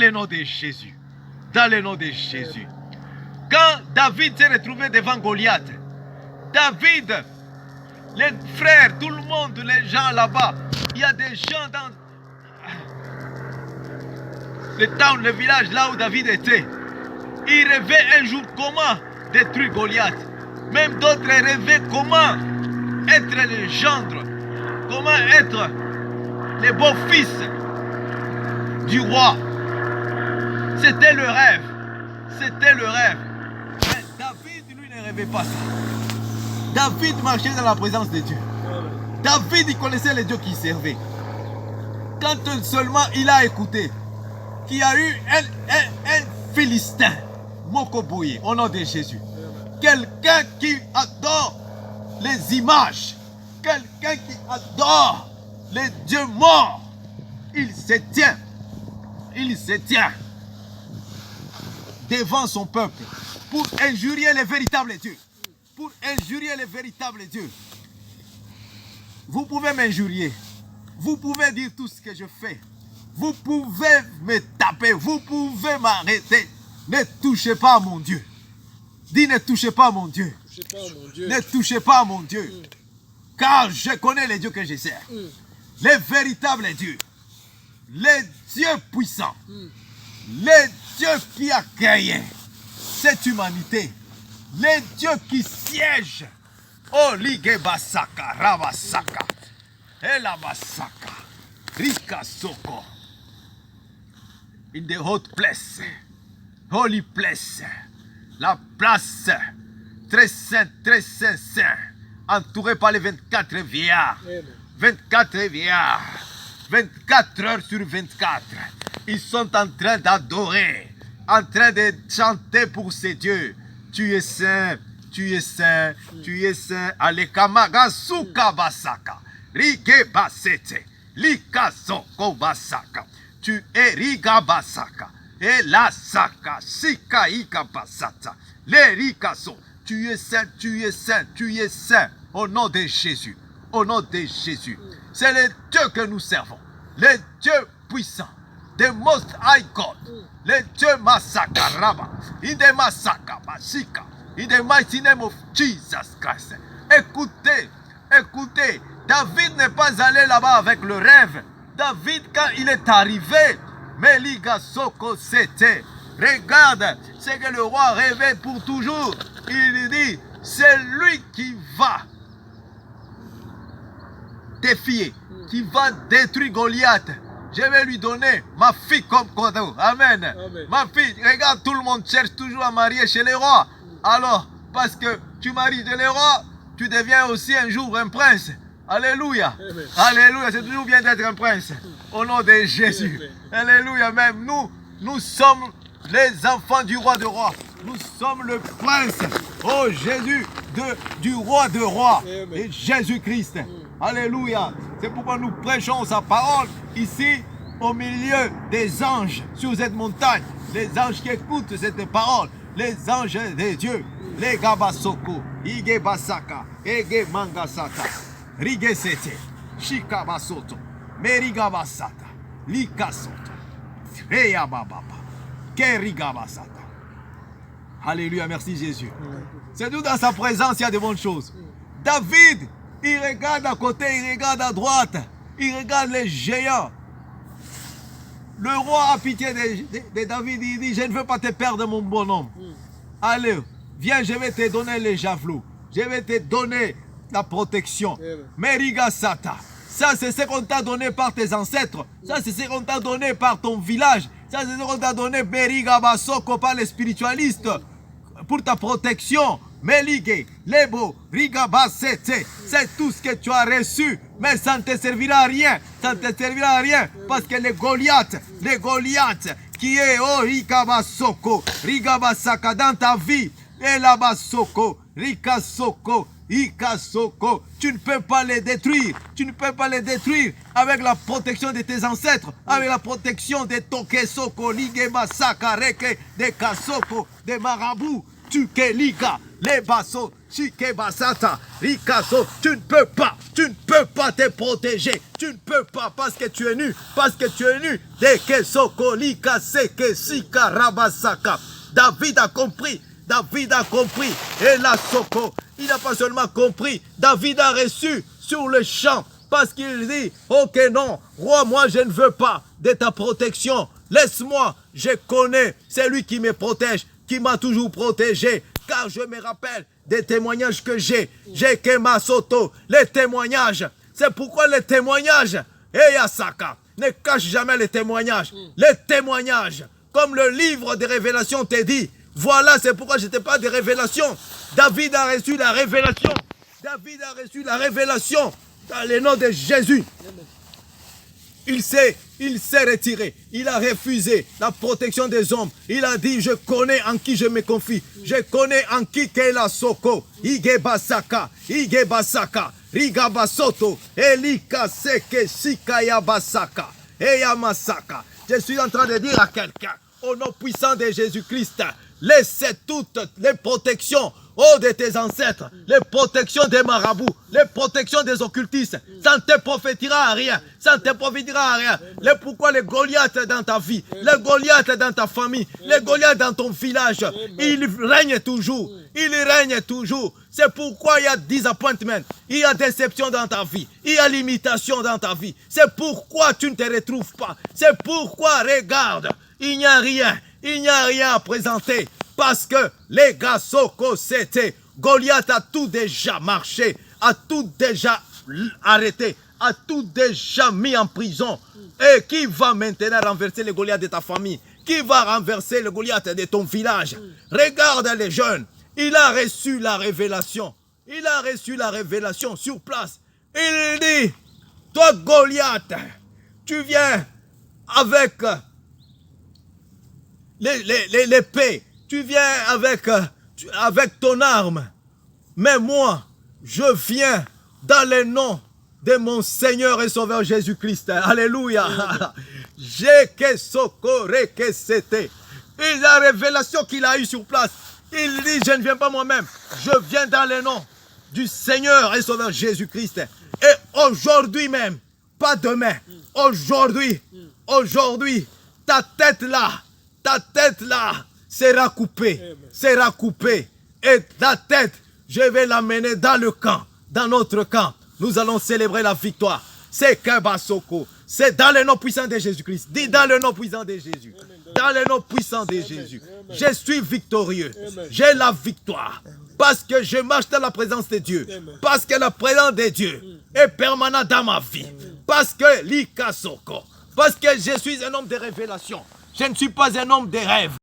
le nom de Jésus. Dans le nom de Jésus. Quand David s'est retrouvé devant Goliath, David, les frères, tout le monde, les gens là-bas, il y a des gens dans le town, le village là où David était. Ils rêvaient un jour comment détruire Goliath. Même d'autres rêvaient comment être les gendres, comment être les beaux-fils du roi. C'était le rêve. C'était le rêve. Mais David, lui, ne rêvait pas ça. David marchait dans la présence de Dieu. David, il connaissait les dieux qu'il servait. Quand seulement il a écouté qu'il y a eu un Philistin, Mokoboye, au nom de Jésus. Quelqu'un qui adore les images. Quelqu'un qui adore les dieux morts. Il se tient. Il se tient devant son peuple pour injurier les véritables dieux. Pour injurier les véritables dieux. Vous pouvez m'injurier. Vous pouvez dire tout ce que je fais. Vous pouvez me taper. Vous pouvez m'arrêter. Ne touchez pas à mon Dieu. Dis ne touchez pas à mon Dieu. Ne touchez pas à mon Dieu. Car je connais les dieux que je sers. Les véritables dieux. Les dieux puissants. Les dieux qui a créé cette humanité. Les dieux qui siègent. Oh, Ligue Basaka, Rabasaka, Elabasaka, Rika Soko. In the hot place, holy place, la place très sainte, entourée par les 24 vieillards. 24 vieillards, 24 heures sur 24. Ils sont en train d'adorer, en train de chanter pour ces dieux. Tu es saint, tu es saint, tu es saint. Alekamaga suka basaka. Rike basete. Lika soko basaka. Tu es riga basaka. Et la saka. Sika ika basata. Les rika so. Tu es saint, tu es saint, tu es saint. Au nom de Jésus. Au nom de Jésus. C'est le Dieu que nous servons. Le Dieu puissant. The most high God. Le Dieu Masaka Raba. In the Masaka Basika. In the mighty name of Jesus Christ. Écoutez, écoutez. David n'est pas allé là-bas avec le rêve. David, quand il est arrivé, Meliga Soko c'était. Regarde ce que le roi rêvait pour toujours. Il dit, c'est lui qui va défier, qui va détruire Goliath. Je vais lui donner ma fille comme cadeau. Amen. Amen. Ma fille, regarde, tout le monde cherche toujours à marier chez les rois. Alors, parce que tu maries les rois, tu deviens aussi un jour un prince. Alléluia. Amen. Alléluia. C'est toujours bien d'être un prince. Au nom de Jésus. Amen. Alléluia. Même nous sommes les enfants du roi de rois. Nous sommes le prince. Oh Jésus, du roi de rois. Et Jésus-Christ. Alléluia. C'est pourquoi nous prêchons sa parole ici au milieu des anges sur cette montagne. Les anges qui écoutent cette parole. Les anges de Dieu. Les Gabasoko. Ige Basaka. Ege Mangasata. Rige Sete. Shika Basoto. Meriga Basata. Lika Soto. Reya Bababa. Keriga Basata. Alléluia. Merci Jésus. C'est tout dans sa présence, il y a de bonnes choses. David. Il regarde à côté, il regarde à droite, il regarde les géants. Le roi a pitié de David, il dit, je ne veux pas te perdre mon bonhomme. Allez, viens, je vais te donner les javelots, je vais te donner la protection. Meriga Sata, ça c'est ce qu'on t'a donné par tes ancêtres, ça c'est ce qu'on t'a donné par ton village, ça c'est ce qu'on t'a donné Meriga Basoko par les spiritualistes pour ta protection. Melige, Lebo, Rigabasete, c'est tout ce que tu as reçu, mais ça ne te servira à rien, ça ne te servira à rien, parce que les Goliaths qui est oh Rigabasoko, Rigabasaka dans ta vie, et Labasoko, Rikasoko, Ikasoko, tu ne peux pas les détruire, tu ne peux pas les détruire avec la protection de tes ancêtres, avec la protection de Tokesoko, Ligebasaka, Reke, de Kasoko, des marabouts. Tu que liga, les bassos, chike basata, rikaso, tu ne peux pas Tu ne peux pas te protéger. Tu ne peux pas parce que tu es nu. Parce que tu es nu. David a compris. David a compris. Et la Soko, il n'a pas seulement compris. David a reçu sur le champ. Parce qu'il dit, ok non, roi, moi je ne veux pas de ta protection. Laisse-moi, je connais, c'est lui qui me protège, qui m'a toujours protégé. Car je me rappelle des témoignages que j'ai que ma soto, les témoignages. C'est pourquoi les témoignages, et Yasaka, ne cache jamais les témoignages. Les témoignages, comme le livre des révélations te dit. Voilà, c'est pourquoi je n'étais pas des révélations. David a reçu la révélation. David a reçu la révélation. Dans le nom de Jésus, il s'est retiré. Il a refusé la protection des hommes. Il a dit, je connais en qui je me confie. Je connais en qui qu'est la Soko. Igebasaka, Igebasaka, Rigabasoto, Elika Seke, Sikaya Basaka, Eyamasaka. Je suis en train de dire à quelqu'un, au nom puissant de Jésus-Christ, laissez toutes les protections de tes ancêtres, les protections des marabouts, les protections des occultistes. Ça ne te profitera à rien. Ça ne te profitera à rien. Pourquoi les Goliaths dans ta vie, les Goliaths dans ta famille, les Goliaths dans ton village, ils règnent toujours. Ils règnent toujours. C'est pourquoi il y a disappointment, il y a déception dans ta vie, il y a limitation dans ta vie. C'est pourquoi tu ne te retrouves pas. C'est pourquoi, regarde, il n'y a rien. Il n'y a rien à présenter. Parce que les gars Soko c'était, Goliath a tout déjà marché, a tout déjà arrêté, a tout déjà mis en prison. Et qui va maintenant renverser les Goliaths de ta famille? Qui va renverser le Goliath de ton village? Regarde les jeunes, il a reçu la révélation. Il a reçu la révélation sur place. Il dit, toi Goliath, tu viens avec l'épée. Tu viens avec ton arme. Mais moi, je viens dans le nom de mon Seigneur et Sauveur Jésus-Christ. Alléluia. J'ai que socoré que c'était. Et la révélation qu'il a eue sur place. Il dit, je ne viens pas moi-même. Je viens dans le nom du Seigneur et Sauveur Jésus-Christ. Et aujourd'hui même, pas demain, aujourd'hui, ta tête là, sera coupée. Et ta tête, je vais l'amener dans le camp, dans notre camp. Nous allons célébrer la victoire. C'est Kebasoko. C'est dans le nom puissant de Jésus-Christ. Dis dans le nom puissant de Jésus. Dans le nom puissant de Jésus. Je suis victorieux. J'ai la victoire. Parce que je marche dans la présence de Dieu. Parce que la présence de Dieu est permanente dans ma vie. Parce que l'Ikasoko. Parce que je suis un homme de révélation. Je ne suis pas un homme de rêve.